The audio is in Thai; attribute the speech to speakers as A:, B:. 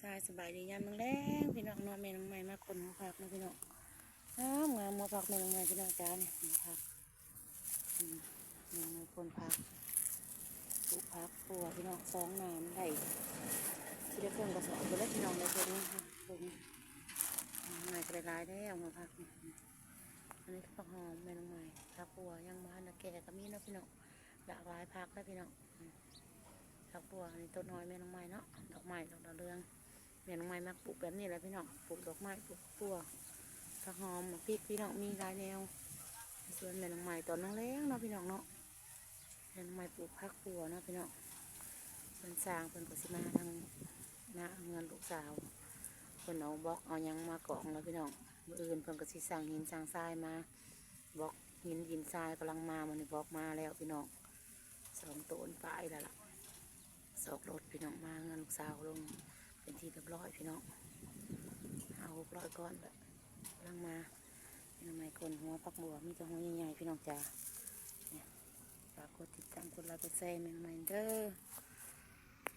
A: กายสบายดียามแรงพี่น้องนอนแม่น้องใหม่มาคนมาพักนะพี่น้องงามมาพักแม่น้องใหม่พี่น้องจ้าเนี่ยมาพักมาคนพักปลูกพักปัวพี่น้องสองน้ำได้ที่ได้เพิ่งกระสอบไปแล้วพี่น้องได้เพิ่งใหม่กระไรได้เอามาพักอันนี้ผักหอมแม่น้องใหม่พักปัวยังมาหน้าแก่ก็มีนะพี่น้องหลากหลายพักแล้วพี่น้องผักบัวนี่ต้นน้อยแม่น้องไม้เนาะดอกไม้ดอกดาวเรืองแม่น้องไม้มักปลูกแบบนี้แหละพี่น้องปลูกดอกไม้ปลูกบัวผักหอมพริกพี่น้องมีหลายแนวส่วนแม่น้องไม้ตอนน้องเล้งเนาะพี่น้องเนาะแม่น้องไม้ปลูกผักบัวเนาะพี่น้องเป็นสร้างเป็นกุศิมาทางหน้าเงินลูกสาวเป็นเอาบล็อกเอายังมากองแล้วพี่น้องอื่นเพิ่นก็สิสร้างหินสร้างทรายมาบล็อกหินทรายกำลังมามันบล็อกมาแล้วพี่น้อง2 ต้นปลายแล้วล่ะสอกรถพี่น้องมาเงินลูกสาวลงเป็นที่เรียบร้อยพี่น้อง600 ก้อนแบบกำลังมาเป็นทำไมคนหัวปักบัวมีแต่หัวใหญ่ๆพี่น้องจ้าเนี่ยฝากกดติดตามกดไลค์กดแชร์ใหม่ๆเด้อ